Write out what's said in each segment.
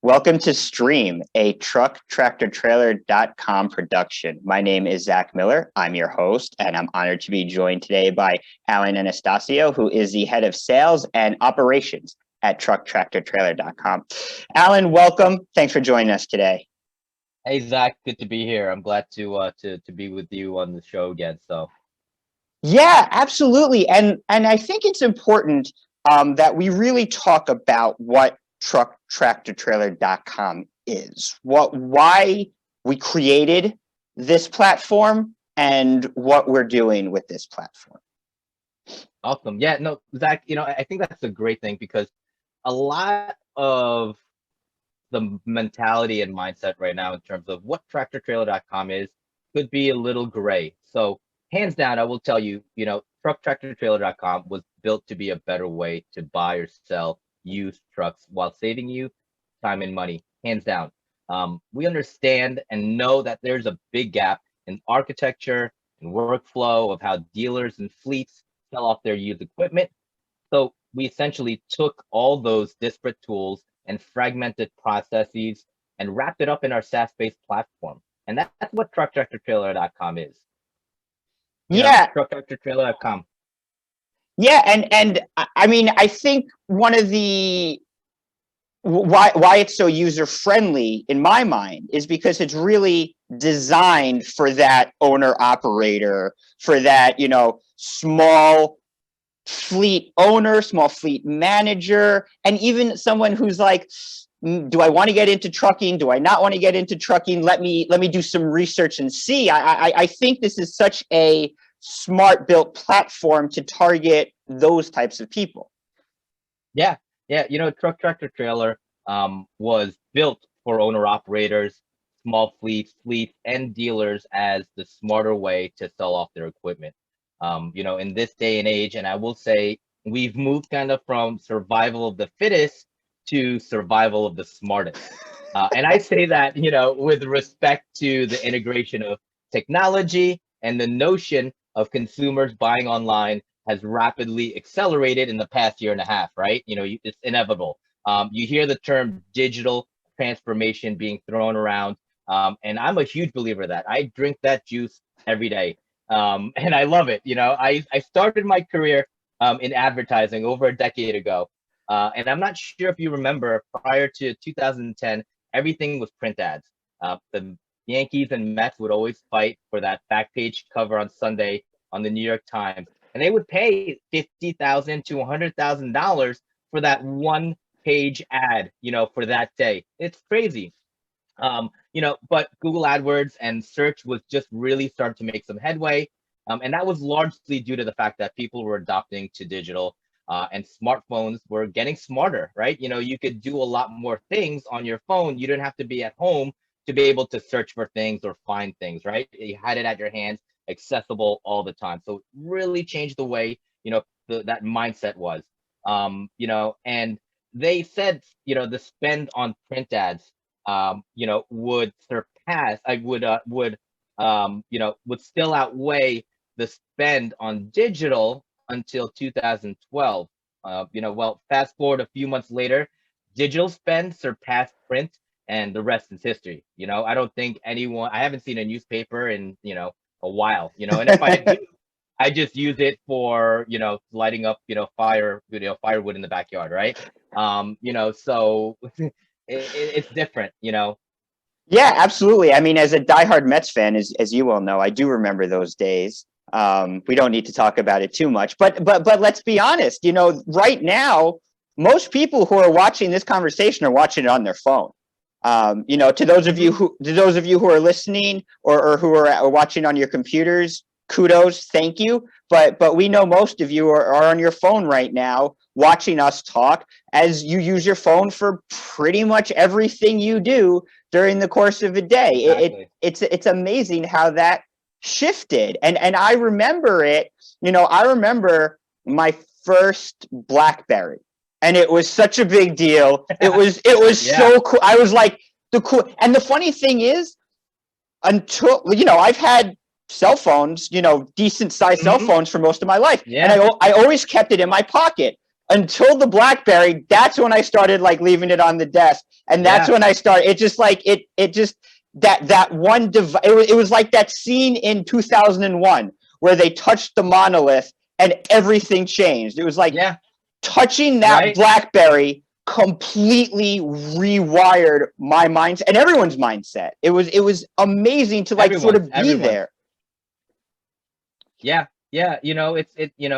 Welcome to Stream, a trucktractortrailer.com production. My name is Zach Miller. I'm your host, and I'm honored to be joined today by Allan Anastacio, who is the head of sales and operations at trucktractortrailer.com. Allan, welcome. Thanks for joining us today. Hey Zach, good to be here. I'm glad to be with you on the show again. Yeah, absolutely. And I think it's important that we really talk about what trucktractortrailer.com is, why we created this platform, and what we're doing with this platform. Awesome. Yeah, no, Zach, I think that's a great thing because a lot of the mentality and mindset right now in terms of what tractortrailer.com is could be a little gray. So hands down, I will tell you, trucktractortrailer.com was built to be a better way to buy or sell used trucks while saving you time and money, hands down. We understand and know that there's a big gap in architecture and workflow of how dealers and fleets sell off their used equipment. So we essentially took all those disparate tools and fragmented processes and wrapped it up in our SaaS-based platform. And that's what trucktractortrailer.com is. Trucktractortrailer.com. Yeah, and I mean, I think one of the why it's so user friendly in my mind is because it's really designed for that owner operator, for that small fleet owner, small fleet manager, and even someone who's like, do I want to get into trucking? Do I not want to get into trucking? Let me do some research and see. I think this is such a smart built platform to target those types of people. Yeah. Truck Tractor Trailer was built for owner operators, small fleets, and dealers as the smarter way to sell off their equipment. In this day and age, and I will say we've moved kind of from survival of the fittest to survival of the smartest. And I say that, with respect to the integration of technology and the notion of consumers buying online has rapidly accelerated in the past year and a half, right? It's inevitable. You hear the term digital transformation being thrown around, and I'm a huge believer of that. I drink that juice every day, and I love it. I started my career in advertising over a decade ago, and I'm not sure if you remember, prior to 2010, everything was print ads. The Yankees and Mets would always fight for that back page cover on Sunday on the New York Times, and they would pay $50,000 to $100,000 for that one page ad, for that day. It's crazy. But Google AdWords and search was just really starting to make some headway. And that was largely due to the fact that people were adopting to digital, and smartphones were getting smarter, right? You could do a lot more things on your phone. You didn't have to be at home to be able to search for things or find things, right? You had it at your hands, accessible all the time. So it really changed the way, that mindset was. And they said, the spend on print ads, would surpass, would still outweigh the spend on digital until 2012. Well, fast forward a few months later, digital spend surpassed print, and the rest is history. I don't think I haven't seen a newspaper in, a while, and if I do, I just use it for, lighting up, firewood in the backyard, right? So it's different. Yeah, absolutely. I mean, as a diehard Mets fan, as you all know, I do remember those days. We don't need to talk about it too much, but let's be honest. Right now, most people who are watching this conversation are watching it on their phone. To those of you who are listening or who are watching on your computers, kudos, thank you. But we know most of you are on your phone right now watching us talk, as you use your phone for pretty much everything you do during the course of a day. Exactly. It's amazing how that shifted. And I remember it, I remember my first BlackBerry, and it was such a big deal. It was Yeah. so cool. I was like, and the funny thing is, until I've had cell phones, decent sized cell phones for most of my life. Yeah. And I always kept it in my pocket. until the BlackBerry, that's when I started like leaving it on the desk, and that's Yeah, when I started. It just like it just that one device. It was like that scene in 2001 where they touched the monolith and everything changed. It was like yeah, touching that right. BlackBerry completely rewired my mindset and everyone's mindset. It was amazing to like sort of be Everyone's. there. Yeah, yeah.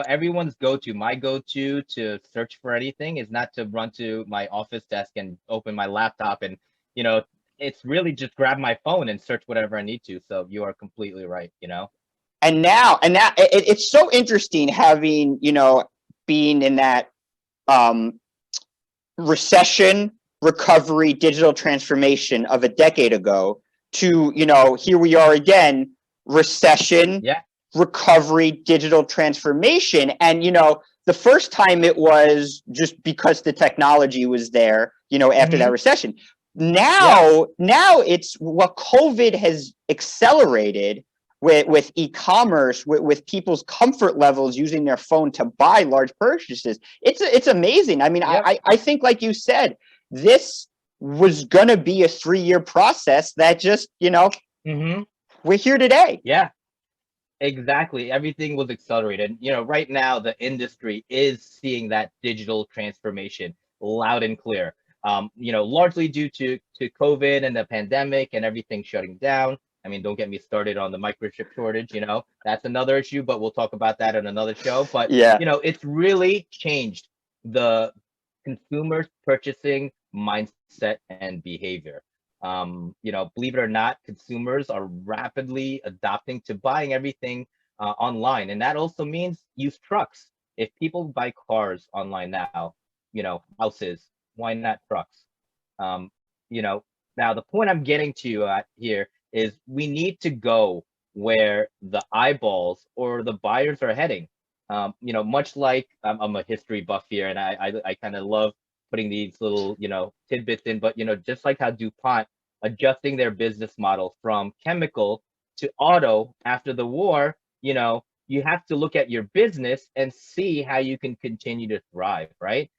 Everyone's go-to. My go-to to search for anything is not to run to my office desk and open my laptop and, you know, it's really just grab my phone and search whatever I need to. So you are completely right. And now it's so interesting having being in that um, recession recovery digital transformation of a decade ago to here we are again, recession Yeah. recovery digital transformation. And the first time it was just because the technology was there after that Hmm. recession. Yeah. Now it's what COVID has accelerated with e-commerce, with people's comfort levels using their phone to buy large purchases. It's amazing. I mean, Yep. I think, like you said, this was gonna be a 3-year process that just Hmm. we're here today. Yeah. Exactly. Everything was accelerated. Right now the industry is seeing that digital transformation loud and clear. Largely due to COVID and the pandemic and everything shutting down. I mean, don't get me started on the microchip shortage, that's another issue, but we'll talk about that in another show. But, Yeah. it's really changed the consumers' purchasing mindset and behavior. Believe it or not, consumers are rapidly adopting to buying everything online, and that also means use trucks. If people buy cars online now, houses, why not trucks? Um, you know, Now the point I'm getting to here is we need to go where the eyeballs or the buyers are heading. Much like I'm a history buff here, and I kind of love putting these little tidbits in. But just like how DuPont adjusting their business model from chemical to auto after the war, you have to look at your business and see how you can continue to thrive, right?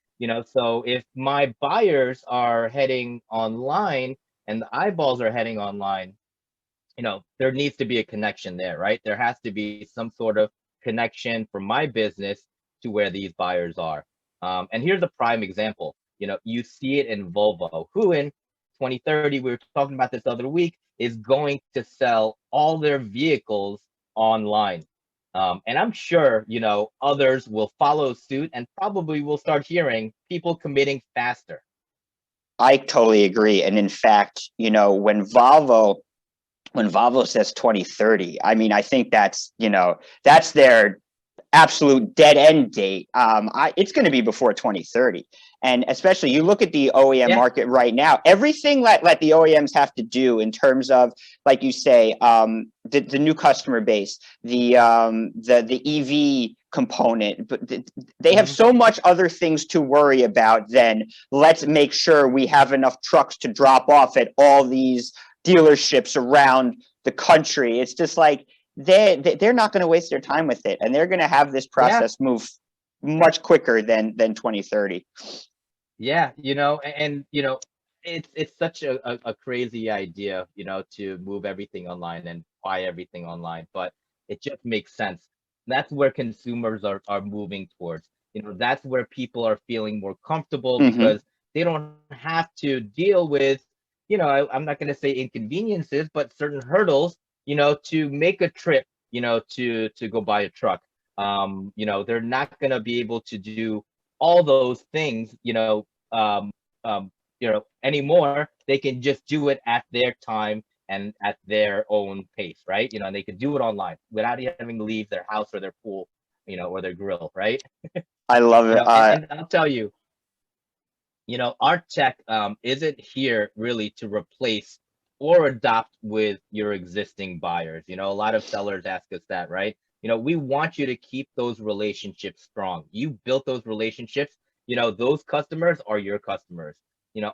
So if my buyers are heading online and the eyeballs are heading online, there needs to be a connection there, right? There has to be some sort of connection for my business to where these buyers are. And here's a prime example. You see it in Volvo, who in 2030, we were talking about this other week, is going to sell all their vehicles online. And I'm sure, others will follow suit and probably will start hearing people committing faster. I totally agree. And in fact, when Volvo says 2030, I mean, I think that's their absolute dead end date. It's going to be before 2030. And especially you look at the OEM Yeah. market right now, everything that the OEMs have to do in terms of, like you say, the new customer base, the EV component, but they have Hmm. so much other things to worry about than let's make sure we have enough trucks to drop off at all these dealerships around the country. It's just like they're not going to waste their time with it, and they're going to have this Yeah. process move much quicker than 2030. Yeah, it's such a crazy idea, to move everything online and buy everything online, but it just makes sense. That's where consumers are moving towards. That's where people are feeling more comfortable Mm-hmm. because they don't have to deal with, I'm not going to say inconveniences, but certain hurdles, to make a trip, to go buy a truck. They're not going to be able to do all those things, um, anymore. They can just do it at their time and at their own pace, right? And they can do it online without having to leave their house or their pool, or their grill, right? I love it. And I'll tell you, our tech isn't here really to replace or adopt with your existing buyers. A lot of sellers ask us that, right? We want you to keep those relationships strong. You built those relationships, those customers are your customers.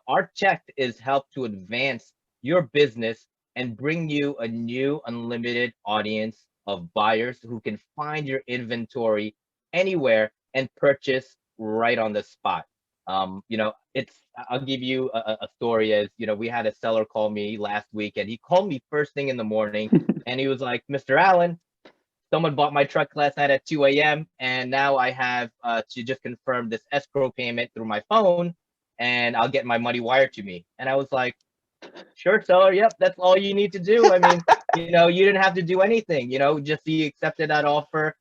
Our tech is help to advance your business and bring you a new unlimited audience of buyers who can find your inventory anywhere and purchase right on the spot. I'll give you a story. As we had a seller call me last week, and he called me first thing in the morning, and he was like, "Mr. Allen, someone bought my truck last night at 2 a.m. and now I have to just confirm this escrow payment through my phone, and I'll get my money wired to me." And I was like, "Sure, seller. Yep, that's all you need to do. I mean, you didn't have to do anything. Just he accepted that offer.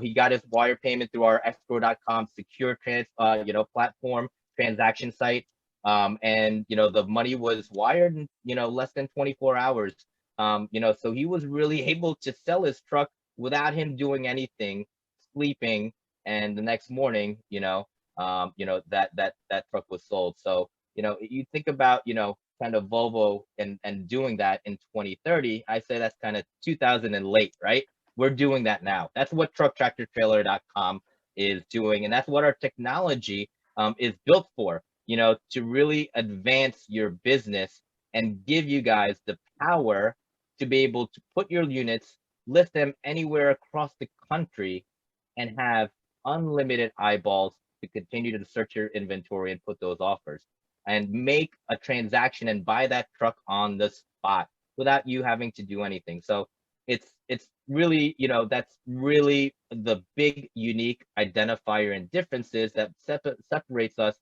He got his wire payment through our escrow.com secure platform transaction site. And the money was wired in less than 24 hours. So he was really able to sell his truck without him doing anything, sleeping, and the next morning, that truck was sold. So you think about kind of Volvo and doing that in 2030, I say that's kind of 2000 and late, right? We're doing that now. That's what trucktractortrailer.com is doing, and that's what our technology is built for. To really advance your business and give you guys the power to be able to put your units, list them anywhere across the country, and have unlimited eyeballs to continue to search your inventory and put those offers and make a transaction and buy that truck on the spot without you having to do anything. So it's really, that's really the big unique identifier and differences that separates us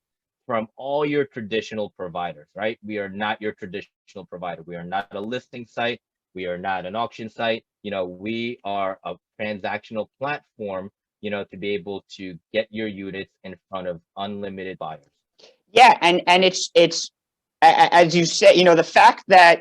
from all your traditional providers, right? We are not your traditional provider. We are not a listing site. We are not an auction site. We are a transactional platform, to be able to get your units in front of unlimited buyers. Yeah, and as you say, the fact that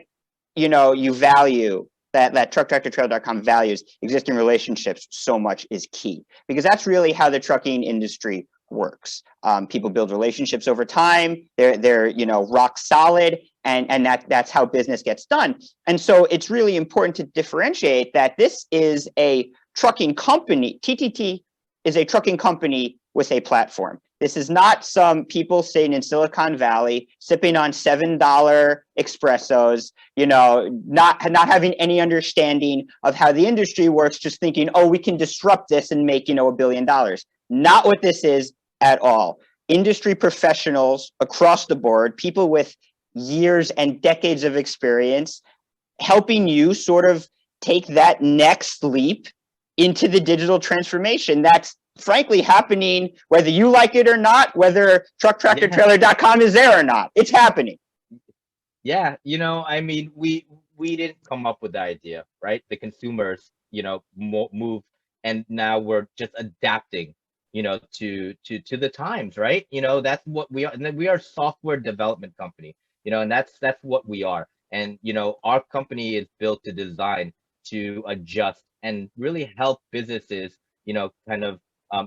you value that trucktractortrail.com values existing relationships so much is key, because that's really how the trucking industry works. People build relationships over time. They're rock solid, and that's how business gets done. And so it's really important to differentiate that this is a trucking company. TTT is a trucking company with a platform. This is not some people sitting in Silicon Valley sipping on $7 espressos, not having any understanding of how the industry works, just thinking, oh, we can disrupt this and make, $1 billion. Not what this is at all. Industry professionals across the board, people with years and decades of experience, helping you sort of take that next leap into the digital transformation that's frankly happening, whether you like it or not, whether trucktractortrailer.com is there or not. It's happening. Yeah, I mean, we didn't come up with the idea, right? The consumers, move, and now we're just adapting, to the times, right? That's what we are, and then we are a software development company, and that's what we are. And our company is built to design, to adjust, and really help businesses, kind of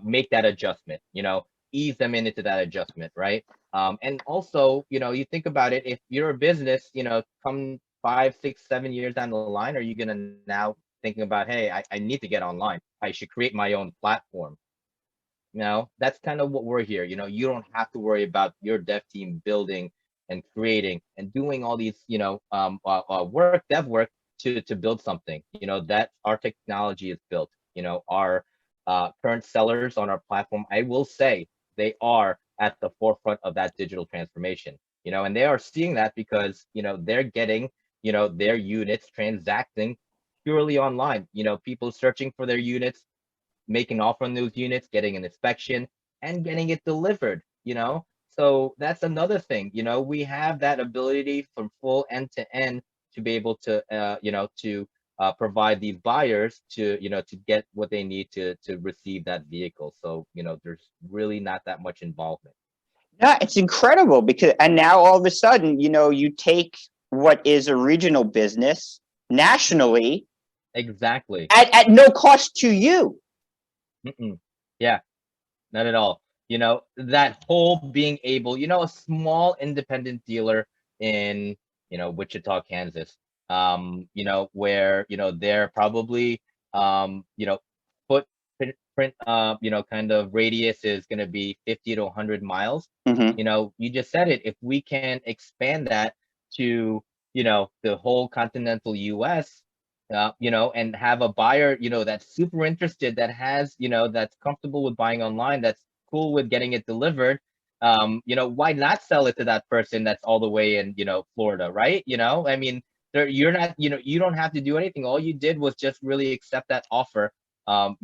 make that adjustment, ease them into that adjustment, right? And also, you think about it, if you're a business, come 5, 6, 7 years down the line, are you going to now thinking about, hey, I need to get online. I should create my own platform. That's kind of what we're here. You don't have to worry about your dev team building and creating and doing all these, dev work to build something, that our technology is built. Our current sellers on our platform, I will say, they are at the forefront of that digital transformation, and they are seeing that because, they're getting, their units transacting purely online, people searching for their units, making an offer on those units, getting an inspection, and getting it delivered, So that's another thing, we have that ability from full end to end to be able to, provide these buyers to get what they need to receive that vehicle. So, there's really not that much involvement. Yeah, it's incredible, because, and now all of a sudden, you take what is a regional business nationally Exactly. at no cost to you. Mm-mm. Yeah, not at all. That whole being able, a small independent dealer in, Wichita, Kansas, where, they're probably, footprint, kind of radius is going to be 50 to 100 miles. Mm-hmm. You just said it. If we can expand that to, the whole continental US, and have a buyer, that's super interested, that has, that's comfortable with buying online, that's cool with getting it delivered, why not sell it to that person that's all the way in, Florida, right? I mean, you're not, you don't have to do anything. All you did was just really accept that offer, on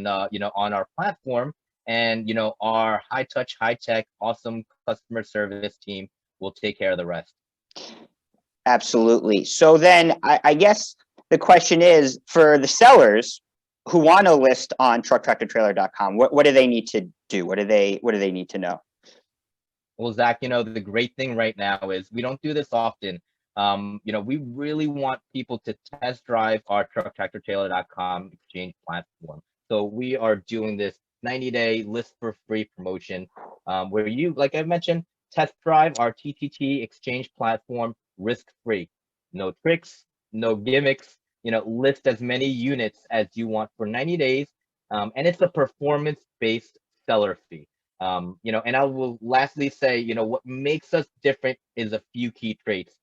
our platform, and our high touch, high tech, awesome customer service team will take care of the rest. Absolutely. So then I guess the question is, for the sellers who want to list on trucktractortrailer.com, what do they need to do? What do they need to know? Well, Zach, the great thing right now is we don't do this often. We really want people to test drive our trucktractortrailer.com exchange platform. So we are doing this 90-day list for free promotion, where you, like I mentioned, test drive our TTT exchange platform risk free. No tricks, no gimmicks. List as many units as you want for 90 days. And it's a performance based seller fee. And I will lastly say, what makes us different is a few key traits.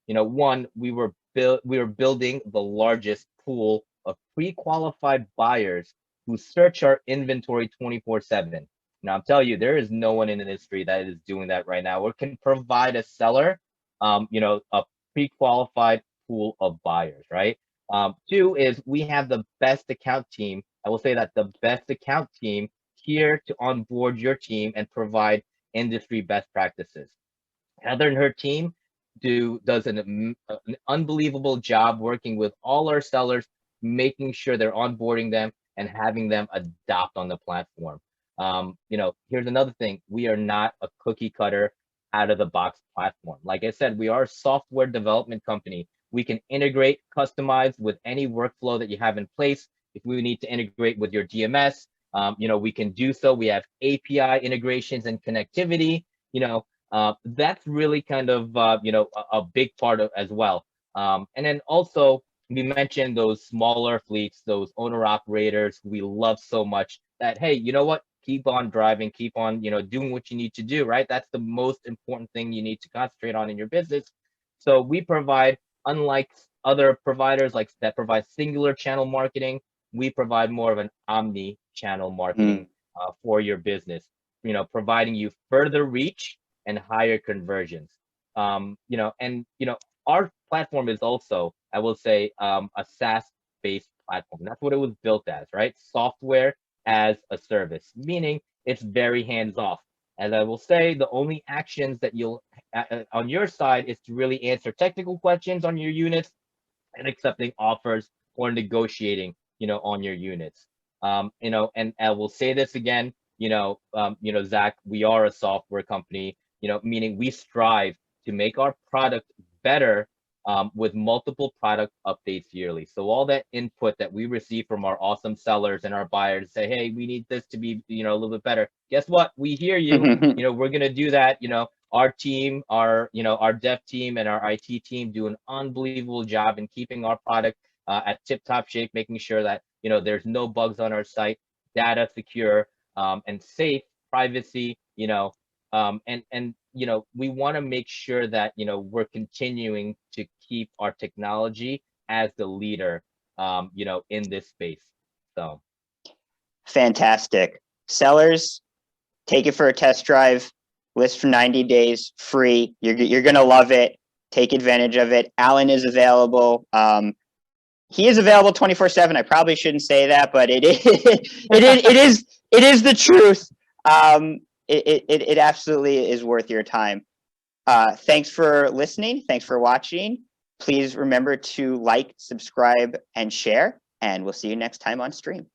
One, we were building the largest pool of pre-qualified buyers who search our inventory 24/7. Now, I'm telling you, there is no one in the industry that is doing that right now, or can provide a seller, a pre-qualified pool of buyers, right? Two is we have the best account team. I will say that the best account team here to onboard your team and provide industry best practices. Heather and her team does an unbelievable job working with all our sellers, making sure they're onboarding them and having them adopt on the platform. Here's another thing: we are not a cookie cutter, out of the box platform. Like I said, we are a software development company. We can integrate, customize with any workflow that you have in place. If we need to integrate with your DMS, we can do so. We have API integrations and connectivity. That's really kind of a big part of as well. And then also we mentioned those smaller fleets, those owner operators we love so much, that, hey, you know what? Keep on driving, keep on doing what you need to do, right? That's the most important thing you need to concentrate on in your business. So we provide, unlike other providers like that provide singular channel marketing, we provide more of an omni channel marketing for your business, providing you further reach and higher conversions. Our platform is also, I will say, a SaaS based platform. That's what it was built as, right? Software as a service, meaning it's very hands off. As I will say, the only actions that you'll on your side is to really answer technical questions on your units and accepting offers or negotiating, on your units. And I will say this again, Zach, we are a software company, meaning we strive to make our product better, with multiple product updates yearly. So all that input that we receive from our awesome sellers and our buyers say, hey, we need this to be, a little bit better. Guess what? We hear you. We're gonna do that. Our team, our dev team and our IT team do an unbelievable job in keeping our product at tip-top shape, making sure that there's no bugs on our site, data secure, and safe, privacy. We want to make sure that we're continuing to keep our technology as the leader, in this space. So fantastic. Sellers, take it for a test drive. List for 90 days, free. You're gonna love it. Take advantage of it. Allan is available. He is available 24/7. I probably shouldn't say that, but it is the truth. It absolutely is worth your time. Thanks for listening. Thanks for watching. Please remember to like, subscribe, and share, and we'll see you next time on stream.